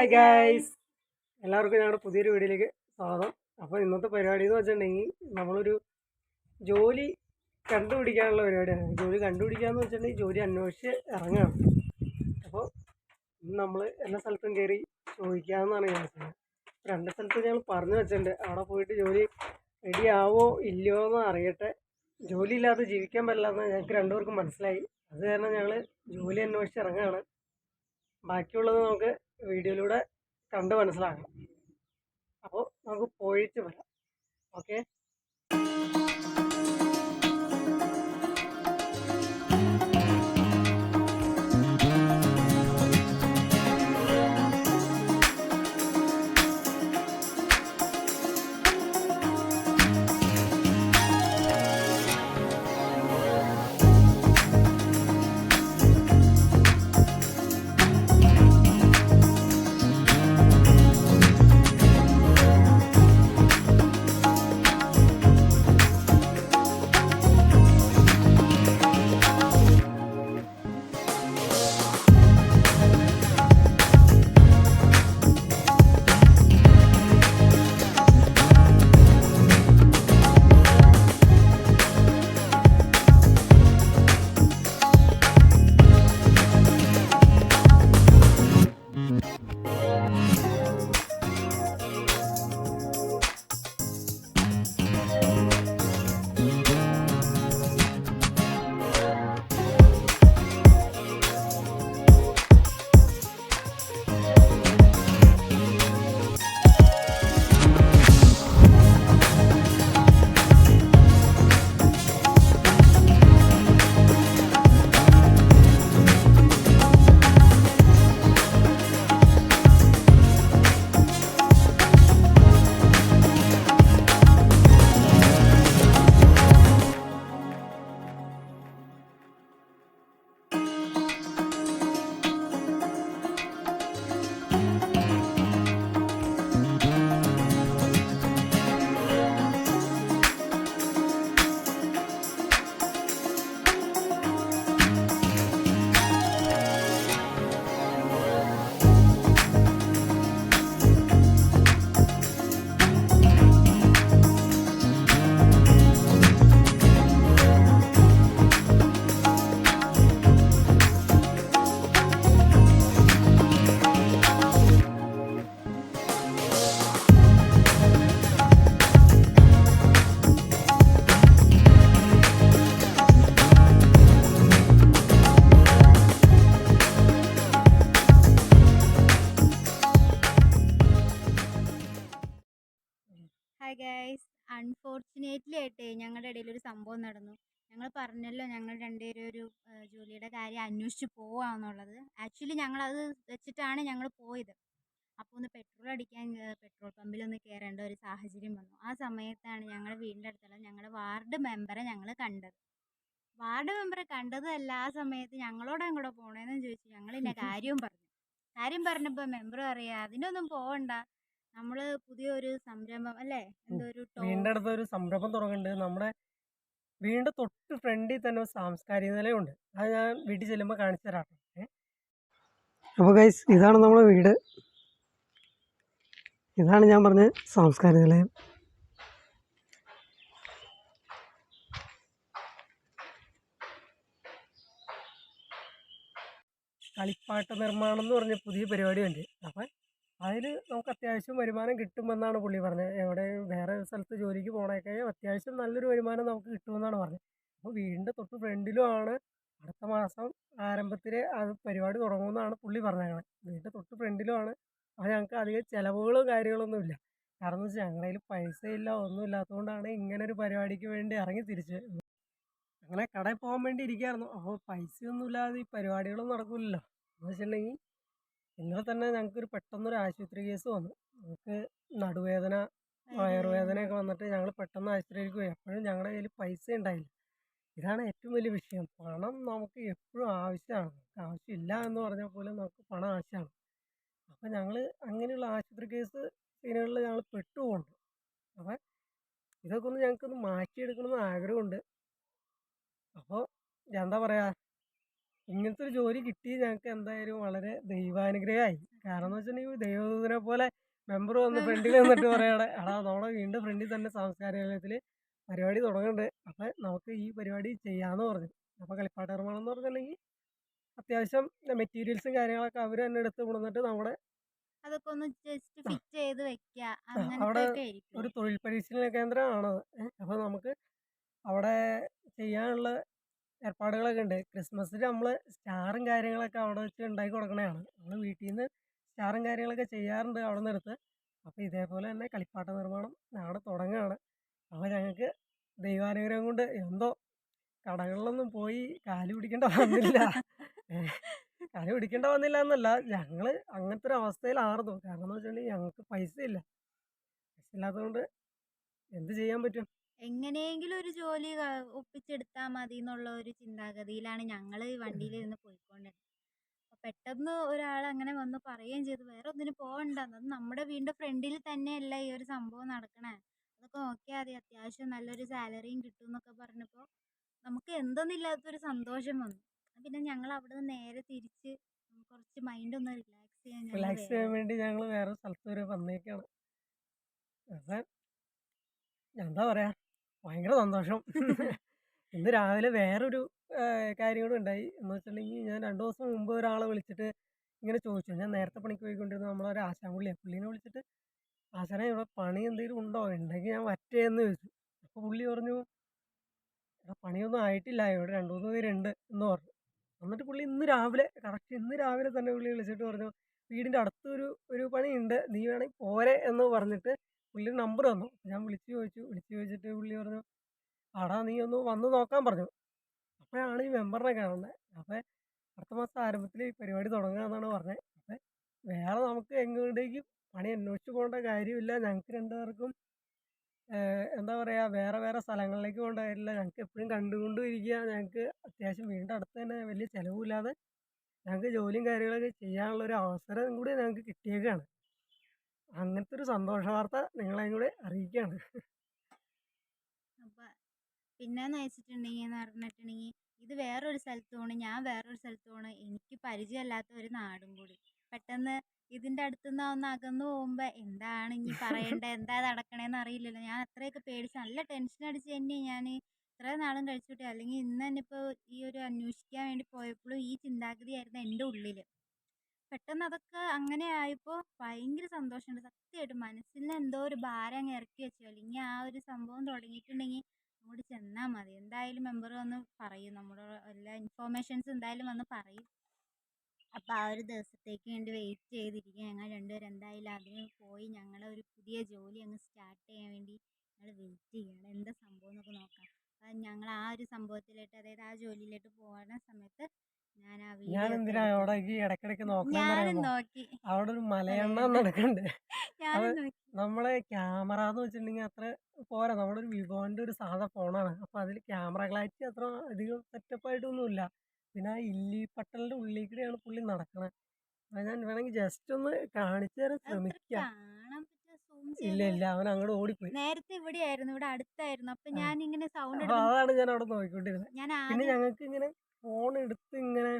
Hi guys, എല്ലാവർക്കും ഞങ്ങളുടെ പുതിയൊരു വീഡിയോയിലേക്ക് സ്വാഗതം. അപ്പോൾ ഇന്നത്തെ പരിപാടി എന്ന് വെച്ചിട്ടുണ്ടെങ്കിൽ നമ്മളൊരു ജോലി കണ്ടുപിടിക്കാനുള്ള പരിപാടിയാണ്. ജോലി കണ്ടുപിടിക്കാന്ന് വെച്ചിട്ടുണ്ടെങ്കിൽ ജോലി അന്വേഷിച്ച് ഇറങ്ങുകയാണ്. അപ്പോൾ ഇന്ന് നമ്മൾ എല്ലാ സ്ഥലത്തും കയറി ചോദിക്കാമെന്നാണ് വിചാരിച്ചത്. 2 സ്ഥലത്ത് ഞങ്ങൾ പറഞ്ഞു വെച്ചിട്ടുണ്ട്. അവിടെ പോയിട്ട് ജോലി റെഡി ആവോ ഇല്ലയോ എന്ന് അറിയട്ടെ. ജോലി ഇല്ലാതെ ജീവിക്കാൻ പറ്റില്ലെന്ന് ഞങ്ങൾക്ക് രണ്ടുപേർക്കും മനസ്സിലായി. അത് കാരണം ഞങ്ങൾ ജോലി അന്വേഷിച്ച് ഇറങ്ങുകയാണ്. ബാക്കിയുള്ളത് നമുക്ക് വീഡിയോയിലൂടെ കണ്ട് മനസ്സിലാക്കണം. അപ്പോൾ നമുക്ക് പോയിട്ട് വരാം. ഓക്കെ. ഹായ് ഗൈസ്, അൺഫോർച്ചുനേറ്റ്ലി ആയിട്ടേ ഞങ്ങളുടെ ഇടയിൽ ഒരു സംഭവം നടന്നു. ഞങ്ങൾ പറഞ്ഞല്ലോ ഞങ്ങൾ രണ്ടുപേരും ഒരു ജോലിയുടെ കാര്യം അന്വേഷിച്ച് പോവാന്നുള്ളത്. ആക്ച്വലി ഞങ്ങളത് വെച്ചിട്ടാണ് ഞങ്ങൾ പോയത്. അപ്പോൾ ഒന്ന് പെട്രോൾ അടിക്കാൻ പെട്രോൾ പമ്പിലൊന്ന് കയറേണ്ട ഒരു സാഹചര്യം വന്നു. ആ സമയത്താണ് ഞങ്ങളുടെ വീടിൻ്റെ അടുത്തുള്ള ഞങ്ങളുടെ വാർഡ് മെമ്പറെ ഞങ്ങൾ കണ്ടത്. വാർഡ് മെമ്പറെ കണ്ടതല്ല, ആ സമയത്ത് ഞങ്ങളോട് അങ്ങോട്ട് പോണേന്ന് ചോദിച്ചു. ഞങ്ങൾ ഇന്ന കാര്യം പറഞ്ഞപ്പോൾ മെമ്പർ പറയാ അതിനൊന്നും പോവണ്ട, നമ്മള് പുതിയൊരു സംരംഭം അല്ലേ, എന്തോ ഒരു വീടിൻ്റെ അടുത്ത് ഒരു സംരംഭം തുടങ്ങുന്നുണ്ട്. നമ്മുടെ വീടിൻ്റെ തൊട്ട് ഫ്രണ്ടിൽ തന്നെ ഒരു സാംസ്കാരിക നിലയമുണ്ട്. അത് ഞാൻ വീട്ടിൽ ചെല്ലുമ്പോൾ കാണിച്ചു തരാം. അപ്പോൾ ഗൈസ്, ഇതാണ് നമ്മുടെ വീട്. ഇതാണ് ഞാൻ പറഞ്ഞ സാംസ്കാരിക നിലയം. കളിപ്പാട്ട നിർമ്മാണം എന്ന് പറഞ്ഞ പുതിയ പരിപാടിയുണ്ട്. അപ്പം അതിൽ നമുക്ക് അത്യാവശ്യം വരുമാനം കിട്ടുമെന്നാണ് പുള്ളി പറഞ്ഞത്. എവിടെ വേറെ സ്ഥലത്ത് ജോലിക്ക് പോകണേക്കെ അത്യാവശ്യം നല്ലൊരു വരുമാനം നമുക്ക് കിട്ടുമെന്നാണ് പറഞ്ഞത്. അപ്പോൾ വീടിൻ്റെ തൊട്ട് ഫ്രണ്ടിലുമാണ്. അടുത്ത മാസം ആരംഭത്തിൽ അത് പരിപാടി തുടങ്ങുമെന്നാണ് പുള്ളി പറഞ്ഞത്. വീടിൻ്റെ തൊട്ട് ഫ്രണ്ടിലുമാണ്. അപ്പോൾ ഞങ്ങൾക്ക് അധികം ചിലവുകളും കാര്യങ്ങളൊന്നുമില്ല. കാരണം എന്ന് വെച്ചാൽ ഞങ്ങളുടെ കയ്യിൽ പൈസയില്ല, ഒന്നും ഇല്ലാത്തതുകൊണ്ടാണ് ഇങ്ങനൊരു പരിപാടിക്ക് വേണ്ടി ഇറങ്ങി തിരിച്ച്. അങ്ങനെ കടയിൽ പോകാൻ വേണ്ടി ഇരിക്കുകയായിരുന്നു. അപ്പോൾ പൈസയൊന്നും ഇല്ലാതെ ഈ പരിപാടികളൊന്നും നടക്കില്ലല്ലോ. എന്ന് വെച്ചിട്ടുണ്ടെങ്കിൽ ഇന്നലെ തന്നെ ഞങ്ങൾക്കൊരു പെട്ടെന്നൊരു ആശുപത്രി കേസ് വന്നു. നമുക്ക് നടുവേദന, വയറുവേദനയൊക്കെ വന്നിട്ട് ഞങ്ങൾ പെട്ടെന്ന് ആശുപത്രിയിലേക്ക് പോയി. അപ്പോഴും ഞങ്ങളുടെ കയ്യിൽ പൈസ ഉണ്ടായില്ല. ഇതാണ് ഏറ്റവും വലിയ വിഷയം. പണം നമുക്ക് എപ്പോഴും ആവശ്യമാണ്. ആവശ്യമില്ല എന്ന് പറഞ്ഞാൽ പോലും നമുക്ക് പണം ആവശ്യമാണ്. അപ്പോൾ ഞങ്ങൾ അങ്ങനെയുള്ള ആശുപത്രി കേസ് സീനുകളിൽ ഞങ്ങൾ പെട്ടുപോകുന്നുണ്ട്. അപ്പം ഇതൊക്കെ ഒന്ന് ഞങ്ങൾക്കൊന്ന് മാറ്റിയെടുക്കണമെന്ന് ആഗ്രഹമുണ്ട്. അപ്പോൾ എന്താ പറയുക, ഇങ്ങനത്തെ ഒരു ജോലി കിട്ടി ഞങ്ങൾക്ക് എന്തായാലും വളരെ ദൈവാനുഗ്രഹമായി. കാരണം എന്ന് വെച്ചിട്ടുണ്ടെങ്കിൽ ദൈവദൂതനെ പോലെ മെമ്പർ വന്ന് ഫ്രണ്ടിൽ നിന്നിട്ട് പറയണേ, എടാ നമ്മുടെ വീടിൻ്റെ ഫ്രണ്ടിൽ തന്നെ സാംസ്കാരികാലയത്തിൽ പരിപാടി തുടങ്ങുന്നുണ്ട്, അപ്പം നമുക്ക് ഈ പരിപാടി ചെയ്യാമെന്ന് പറഞ്ഞു. അപ്പോൾ കളിപ്പാട്ട നിർമ്മാണം എന്ന് പറഞ്ഞിട്ടുണ്ടെങ്കിൽ അത്യാവശ്യം മെറ്റീരിയൽസും കാര്യങ്ങളൊക്കെ അവർ തന്നെ എടുത്ത് കൊണ്ടുവന്നിട്ട് നമ്മുടെ അതൊക്കെ ഒന്ന് ജസ്റ്റ് ഫിറ്റ് ചെയ്ത് വെക്കുക, അവിടെ അങ്ങനത്തെയൊക്കെ ആയിരിക്കും. ഒരു തൊഴിൽ പരിശീലന കേന്ദ്രമാണത്. അപ്പോൾ നമുക്ക് അവിടെ ചെയ്യാനുള്ള ഏർപ്പാടുകളൊക്കെ ഉണ്ട്. ക്രിസ്മസിന് നമ്മൾ സ്റ്റാറും കാര്യങ്ങളൊക്കെ അവിടെ വെച്ച് ഉണ്ടാക്കി കൊടുക്കണതാണ്. നമ്മൾ വീട്ടിൽ നിന്ന് സ്റ്റാറും കാര്യങ്ങളൊക്കെ ചെയ്യാറുണ്ട് അവിടെ നിന്ന് എടുത്ത്. അപ്പോൾ ഇതേപോലെ തന്നെ കളിപ്പാട്ട നിർമ്മാണം നാളെ തുടങ്ങുകയാണ്. അപ്പോൾ ഞങ്ങൾക്ക് ദൈവാനുഗ്രഹം കൊണ്ട് എന്തോ കടകളിലൊന്നും പോയി കാല് പിടിക്കേണ്ട വന്നില്ല. കാല് പിടിക്കേണ്ട വന്നില്ല എന്നല്ല, ഞങ്ങൾ അങ്ങനത്തെ ഒരു അവസ്ഥയിലായിരുന്നു. കാരണം എന്ന് വെച്ചിട്ടുണ്ടെങ്കിൽ ഞങ്ങൾക്ക് പൈസ ഇല്ല. പൈസ ഇല്ലാത്തതുകൊണ്ട് എന്ത് ചെയ്യാൻ പറ്റും? എങ്ങനെയെങ്കിലും ഒരു ജോലി ഒപ്പിച്ചെടുത്താൽ മതി എന്നുള്ള ഒരു ചിന്താഗതിയിലാണ് ഞങ്ങൾ വണ്ടിയിലിരുന്ന് പോയിക്കൊണ്ടിരുന്നത്. അപ്പോൾ പെട്ടെന്ന് ഒരാൾ അങ്ങനെ വന്ന് പറയുകയും ചെയ്തു, വേറെ ഒന്നിനും പോകണ്ട, അത് നമ്മുടെ വീടിൻ്റെ ഫ്രണ്ടിൽ തന്നെയല്ല ഈ ഒരു സംഭവം നടക്കണേ, അതൊക്കെ നോക്കിയാൽ മതി, അത്യാവശ്യം നല്ലൊരു സാലറിയും കിട്ടും എന്നൊക്കെ പറഞ്ഞപ്പോൾ നമുക്ക് എന്തെന്നില്ലാത്തൊരു സന്തോഷം വന്നു. പിന്നെ ഞങ്ങൾ അവിടെ നിന്ന് നേരെ തിരിച്ച് കുറച്ച് മൈൻഡ് ഒന്ന് റിലാക്സ് ചെയ്യാൻ റിലാക്സ് ചെയ്യാൻ വേണ്ടി ഞങ്ങൾ വേറെ സ്ഥലത്ത് വരെ വന്നേക്കാണ്. അപ്പം എന്താ പറയാ, ഭയങ്കര സന്തോഷം. ഇന്ന് രാവിലെ വേറൊരു കാര്യം കൂടെ ഉണ്ടായി. എന്ന് വെച്ചിട്ടുണ്ടെങ്കിൽ ഞാൻ 2 ദിവസം മുമ്പ് ഒരാളെ വിളിച്ചിട്ട് ഇങ്ങനെ ചോദിച്ചു. ഞാൻ നേരത്തെ പണിക്ക് പോയിക്കൊണ്ടിരുന്ന നമ്മളൊരു ആശാൻ പുള്ളീനെ വിളിച്ചിട്ട്, ആശാനെ ഇവിടെ പണി എന്തെങ്കിലും ഉണ്ടോ, ഉണ്ടെങ്കിൽ ഞാൻ വരട്ടെ എന്ന് ചോദിച്ചു. അപ്പോൾ പുള്ളി പറഞ്ഞു, എടാ പണിയൊന്നും ആയിട്ടില്ല, ഇവിടെ 2-3 പേരുണ്ട് എന്ന് പറഞ്ഞു. എന്നിട്ട് പുള്ളി കറക്റ്റ് ഇന്ന് രാവിലെ തന്നെ പുള്ളി വിളിച്ചിട്ട് പറഞ്ഞു, വീടിൻ്റെ അടുത്തൊരു പണിയുണ്ട്, നീ വേണമെങ്കിൽ പോരെ എന്ന് പറഞ്ഞിട്ട് പുള്ളി നമ്പർ തന്നു. ഞാൻ വിളിച്ച് ചോദിച്ചിട്ട് പുള്ളി പറഞ്ഞു, ആടാ നീ ഒന്ന് വന്ന് നോക്കാൻ പറഞ്ഞു. അപ്പോഴാണ് ഈ മെമ്പറിനെ കാണുന്നത്. അപ്പോൾ അടുത്ത മാസം ആരംഭത്തിൽ ഈ പരിപാടി തുടങ്ങുക എന്നാണ് പറഞ്ഞത്. അപ്പം വേറെ നമുക്ക് എങ്ങോട്ടേക്കും പണി അന്വേഷിച്ച് പോകേണ്ട കാര്യമില്ല. ഞങ്ങൾക്ക് 2 പേർക്കും എന്താ പറയുക, വേറെ വേറെ സ്ഥലങ്ങളിലേക്ക് പോകേണ്ട കാര്യമില്ല. ഞങ്ങൾക്ക് എപ്പോഴും കണ്ടുകൊണ്ടും ഇരിക്കുക. ഞങ്ങൾക്ക് അത്യാവശ്യം വീടിൻ്റെ അടുത്ത് തന്നെ വലിയ ചിലവില്ലാതെ ഞങ്ങൾക്ക് ജോലിയും കാര്യങ്ങളൊക്കെ ചെയ്യാനുള്ളൊരു അവസരം കൂടി ഞങ്ങൾക്ക് കിട്ടിയേക്കാണ്. അങ്ങനത്തെ ഒരു സന്തോഷ വാർത്ത നിങ്ങളെയും കൂടെ അറിയിക്കുകയാണ്. അപ്പോൾ പിന്നെയെന്ന് പറഞ്ഞിട്ടുണ്ടെങ്കിൽ ഇത് വേറൊരു സ്ഥലത്ത് പോകണം, ഞാൻ വേറൊരു സ്ഥലത്ത് പോകണം, എനിക്ക് പരിചയമില്ലാത്ത ഒരു നാടും കൂടി. പെട്ടെന്ന് ഇതിൻ്റെ അടുത്തുനിന്ന് ഒന്ന് അകന്നു പോകുമ്പോൾ എന്താണ് ഇനി പറയേണ്ടത്, എന്താ നടക്കണേന്ന് അറിയില്ലല്ലോ. ഞാൻ അത്രയൊക്കെ പേടിച്ച് നല്ല ടെൻഷൻ അടിച്ച് തന്നെ ഞാൻ ഇത്രയും നാളും കഴിച്ചിട്ട്, അല്ലെങ്കിൽ ഇന്ന് തന്നെ ഇപ്പോൾ ഈ ഒരു അന്വേഷിക്കാൻ വേണ്ടി പോയപ്പോഴും ഈ ചിന്താഗതിയായിരുന്നു എൻ്റെ ഉള്ളിൽ. പെട്ടെന്ന് അതൊക്കെ അങ്ങനെ ആയപ്പോൾ ഭയങ്കര സന്തോഷമുണ്ട്. സത്യമായിട്ടും മനസ്സിൽ നിന്ന് എന്തോ ഒരു ഭാരം അങ്ങ് ഇറക്കി വെച്ചു. അല്ലെങ്കിൽ ആ ഒരു സംഭവം തുടങ്ങിയിട്ടുണ്ടെങ്കിൽ അങ്ങോട്ട് ചെന്നാൽ മതി. എന്തായാലും മെമ്പർ വന്ന് പറയും, നമ്മുടെ എല്ലാ ഇൻഫോർമേഷൻസ് എന്തായാലും വന്ന് പറയും. അപ്പോൾ ആ ഒരു ദിവസത്തേക്ക് വേണ്ടി വെയിറ്റ് ചെയ്തിരിക്കുക. ഞങ്ങൾ രണ്ടുപേരും എന്തായാലും അതിന് പോയി ഞങ്ങളെ ഒരു പുതിയ ജോലി അങ്ങ് സ്റ്റാർട്ട് ചെയ്യാൻ വേണ്ടി ഞങ്ങൾ വെയിറ്റ് ചെയ്യുകയാണ്. എന്താ സംഭവം എന്നൊക്കെ നോക്കാം. അപ്പം ഞങ്ങൾ ആ ഒരു സംഭവത്തിലോട്ട്, അതായത് ആ ജോലിയിലോട്ട് പോകുന്ന സമയത്ത് ഞാൻ ആ ഞാൻ വീഡിയോ ഒക്കെ എന്തിനാ എടുക്കും. അവിടേക്ക് ഇടയ്ക്കിടയ്ക്ക് നോക്കണമെന്ന് ഞാനും അറിയാമോ? നോക്കി, അവിടെ ഒരു മലയെണ്ണ മലയാളം നടക്കുന്നുണ്ട്. അത് ഞാനും നോക്കി. നമ്മളെ ക്യാമറ എന്ന് വെച്ചിട്ടുണ്ടെങ്കിൽ അത്ര പോരാ. നമ്മുടെ ഒരു വിവോൻ്റെ ഒരു സാധാ ഫോണാണ്. അപ്പോൾ അതിൽ ക്യാമറ ക്ലാരിറ്റി അത്ര അധികം സെറ്റപ്പായിട്ടൊന്നുമില്ല. പിന്നെ ആ ഇല്ലിപ്പട്ടലിൻ്റെ ഉള്ളിൽ കൂടെയാണ് പുള്ളി നടക്കണത്. അത് ഞാൻ വേണമെങ്കിൽ ജസ്റ്റ് ഒന്ന് കാണിച്ചു തരാൻ അത്ര ശ്രമിക്കാം. കാണാൻ പറ്റുക സൂം ഇല്ല ചെയ്ത്. ഇല്ല, അവൻ അങ്ങോട്ട് ഓടിപ്പോയി. നേരത്തെ ഇവിടെയായിരുന്നു, ഇവിടെ അടുത്തായിരുന്നു. അപ്പം ആ, ഞാനിങ്ങനെ സൗണ്ട് അപ്പോൾ എടുക്കും. അതാണ് ഞാൻ അവിടെ നോക്കിക്കൊണ്ടിരുന്നത്. ഞാൻ പിന്നെ ആദ്യം ഞങ്ങൾക്ക് ഇങ്ങനെ ഫോൺ എടുത്ത് ഇങ്ങനെ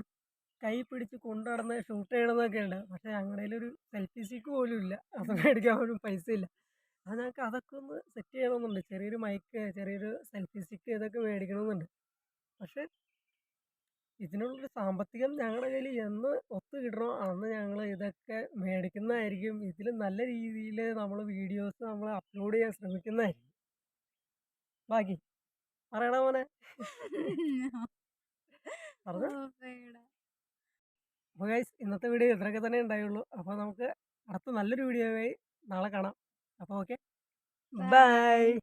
കൈ പിടിച്ച് കൊണ്ടു നടന്ന് ഷൂട്ട് ചെയ്യണമെന്നൊക്കെ ഉണ്ട്. പക്ഷേ ഞങ്ങളുടെ കയ്യിലൊരു സെൽഫി സ്റ്റിക്ക് പോലും ഇല്ല. അത് മേടിക്കാൻ പോലും പൈസ ഇല്ല. അത് ഞങ്ങൾക്ക് അതൊക്കെ ഒന്ന് സെറ്റ് ചെയ്യണമെന്നുണ്ട്. ചെറിയൊരു മൈക്ക്, ചെറിയൊരു സെൽഫി സ്റ്റിക്ക്, ഇതൊക്കെ മേടിക്കണമെന്നുണ്ട്. പക്ഷേ ഇതിനുള്ളൊരു സാമ്പത്തികം ഞങ്ങളുടെ കയ്യിൽ എന്ന് ഒത്തു കിട്ടണോ അന്ന് ഞങ്ങൾ ഇതൊക്കെ മേടിക്കുന്നതായിരിക്കും. ഇതിൽ നല്ല രീതിയിൽ നമ്മൾ വീഡിയോസ് നമ്മൾ അപ്ലോഡ് ചെയ്യാൻ ശ്രമിക്കുന്നതായിരിക്കും. ബാക്കി പറയണ മോനെ, പറഞ്ഞോ. ഓ പേടാ. അപ്പോൾ ഗൈസ്, ഇന്നത്തെ വീഡിയോ ഇത്രയൊക്കെ തന്നെ ഉണ്ടായുള്ളൂ. അപ്പോൾ നമുക്ക് അടുത്ത നല്ലൊരു വീഡിയോയുമായി നാളെ കാണാം. അപ്പോൾ ഓക്കെ, ബൈ. ബൈ.